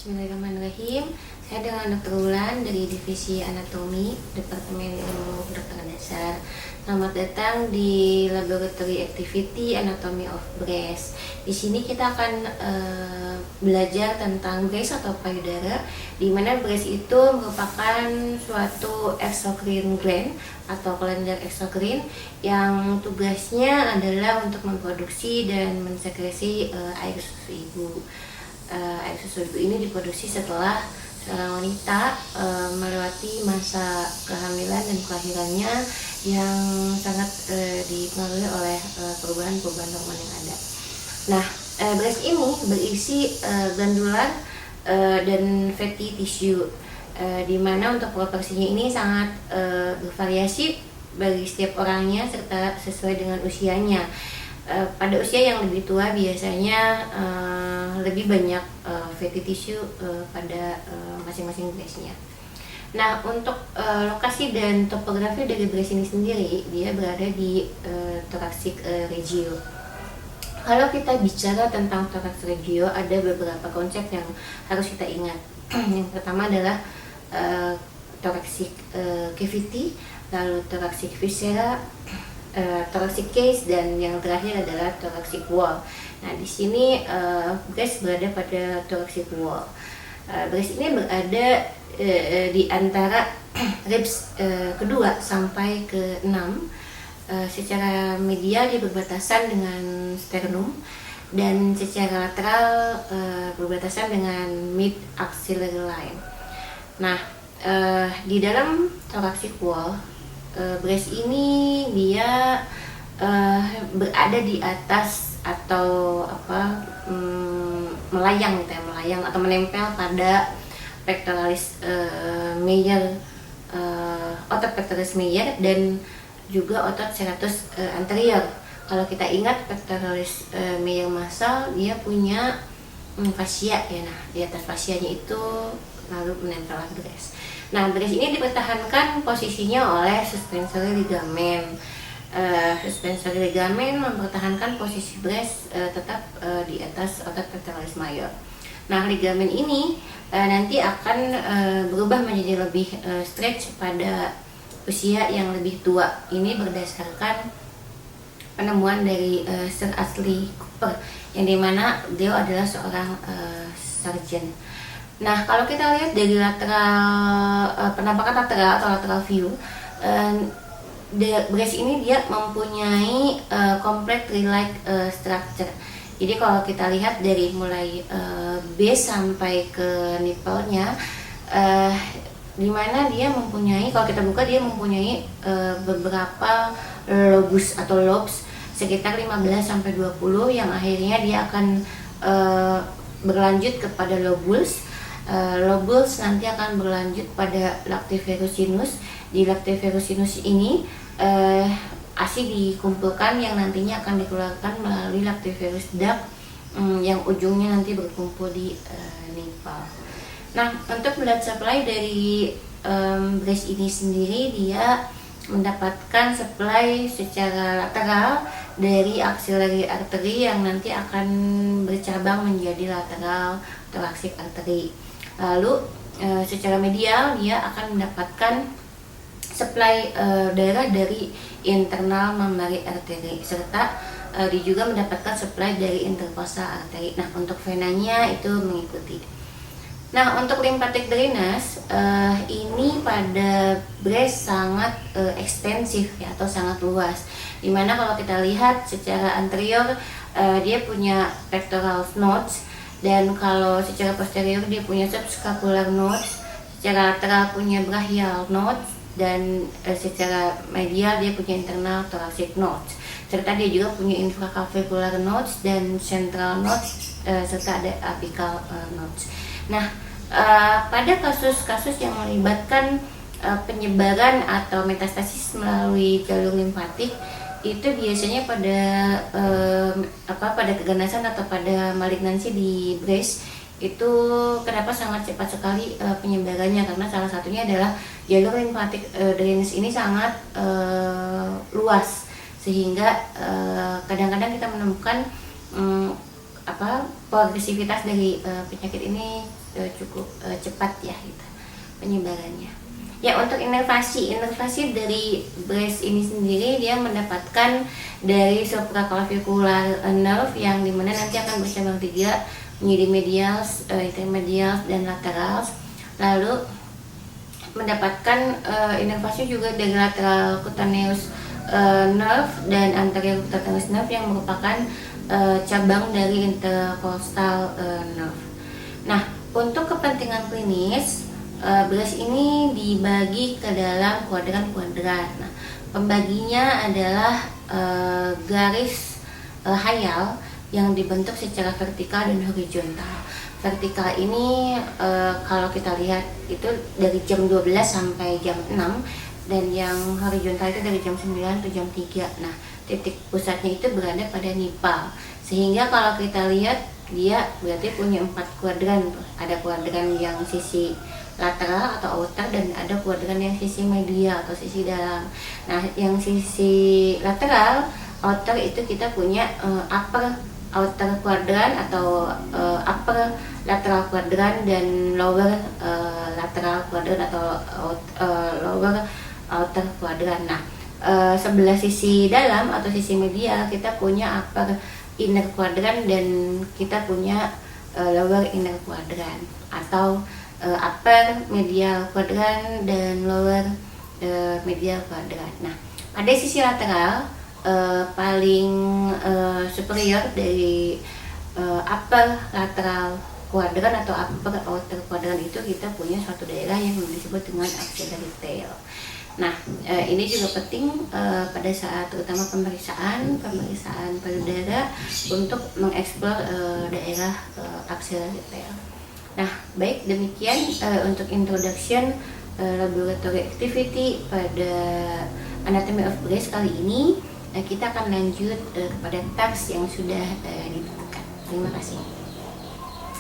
Bismillahirrahmanirrahim. Saya dengan Dr. Wulan dari Divisi Anatomi, Departemen Ilmu Kedokteran Dasar. Selamat datang di Laboratory Activity Anatomy of Breast. Di sini kita akan belajar tentang breast atau payudara, di mana breast itu merupakan suatu exocrine gland atau kelenjar exocrine yang tugasnya adalah untuk memproduksi dan mensekresi air susu ibu. Air susu ibu ini diproduksi setelah seorang wanita melewati masa kehamilan dan kelahirannya yang sangat dipengaruhi oleh perubahan-perubahan hormon yang ada. Nah, breast ini berisi glandular dan fatty tissue, di mana untuk proporsinya ini sangat bervariasi bagi setiap orangnya serta sesuai dengan usianya. Pada usia yang lebih tua biasanya lebih banyak fatty tissue pada masing-masing breastnya. Nah, untuk lokasi dan topografi dari breast ini sendiri, dia berada di thoracic regio. Kalau kita bicara tentang thoracic regio, ada beberapa konsep yang harus kita ingat. Yang pertama adalah thoracic cavity, lalu thoracic viscera, thoracic case, dan yang terakhir adalah thoracic wall. Nah, di sini breast berada pada thoracic wall. Breast ini berada di antara ribs kedua sampai ke 6. Secara medial dia berbatasan dengan sternum, dan secara lateral berbatasan dengan mid axillary line. Nah, di dalam thoracic wall, breast ini dia berada di atas atau melayang gitu ya, melayang atau menempel pada pectoralis major, otot pectoralis major dan juga otot serratus anterior. Kalau kita ingat pectoralis major muscle, dia punya fascia ya. Nah, di atas fascianya itu lalu menempel breast. Nah, breast ini dipertahankan posisinya oleh suspensory ligament. Suspensory ligament mempertahankan posisi breast tetap di atas otot pectoralis major. Nah, ligamen ini nanti akan berubah menjadi lebih stretch pada usia yang lebih tua. Ini berdasarkan penemuan dari Sir Ashley Cooper, yang dimana dia adalah seorang surgeon. Nah, kalau kita lihat dari lateral, penampakan lateral atau lateral view, breast ini dia mempunyai complete tree-like structure. Jadi kalau kita lihat dari mulai base sampai ke nipple-nya, di mana dia mempunyai, kalau kita buka, dia mempunyai beberapa lobus atau lobes sekitar 15 sampai 20 yang akhirnya dia akan berlanjut kepada lobules. Lobules nanti akan berlanjut pada lactiferous sinus. Di lactiferous sinus ini ASI dikumpulkan yang nantinya akan dikeluarkan melalui lactiferous duct yang ujungnya nanti berkumpul di nipple. Nah, untuk blood supply dari breast ini sendiri, dia mendapatkan supply secara lateral dari axillary artery yang nanti akan bercabang menjadi lateral thoracic artery. Lalu secara medial dia akan mendapatkan supply darah dari internal mammary artery, serta dia juga mendapatkan supply dari intercostal artery. Nah, untuk venanya itu mengikuti. Nah, untuk lymphatic drainage ini pada breast sangat ekstensif ya, atau sangat luas. Dimana kalau kita lihat secara anterior dia punya pectoral nodes, dan kalau secara posterior dia punya subscapular nodes, secara lateral punya brachial nodes, dan secara medial dia punya internal thoracic nodes, serta dia juga punya infraclavicular nodes dan central nodes, serta ada apical nodes. Nah, pada kasus-kasus yang melibatkan penyebaran atau metastasis melalui jalur limfatik, itu biasanya pada keganasan atau pada malignansi di breast itu kenapa sangat cepat sekali penyebarannya, karena salah satunya adalah jalur lymphatic drainage ini sangat luas, sehingga kadang-kadang kita menemukan progresivitas dari penyakit ini cukup cepat ya gitu penyebarannya. Ya, untuk inovasi dari breast ini sendiri, dia mendapatkan dari supraclavicular nerve yang dimana nanti akan bercabang 3 menjadi medials, intermedials, dan laterals. Lalu mendapatkan inovasi juga dari lateral cutaneous nerve dan anterior cutaneous nerve yang merupakan cabang dari intercostal nerve. Nah, untuk kepentingan klinis, breast ini dibagi ke dalam kuadran-kuadran. Nah, pembaginya adalah garis hayal yang dibentuk secara vertikal dan horizontal. Vertikal ini kalau kita lihat itu dari jam 12 sampai jam 6, dan yang horizontal itu dari jam 9 ke jam 3. Nah, titik pusatnya itu berada pada nipal. Sehingga kalau kita lihat, dia berarti punya 4 kuadran. Ada kuadran yang sisi lateral atau outer, dan ada kuadran yang sisi medial atau sisi dalam. Nah, yang sisi lateral outer itu kita punya upper outer kuadran atau upper lateral kuadran dan lower lateral kuadran atau lower outer kuadran. Nah, sebelah sisi dalam atau sisi medial kita punya upper inner kuadran dan kita punya lower inner kuadran atau upper medial kuadran dan lower medial kuadran. Nah, pada sisi lateral paling superior dari upper lateral kuadran atau upper outer kuadran itu kita punya suatu daerah yang disebut dengan axillary tail. Nah, ini juga penting pada saat terutama pemeriksaan payudara untuk mengeksplor daerah axillary tail. Nah, baik demikian untuk introduction laboratory activity pada anatomy of breast kali ini. Kita akan lanjut kepada task yang sudah ditentukan. Terima kasih.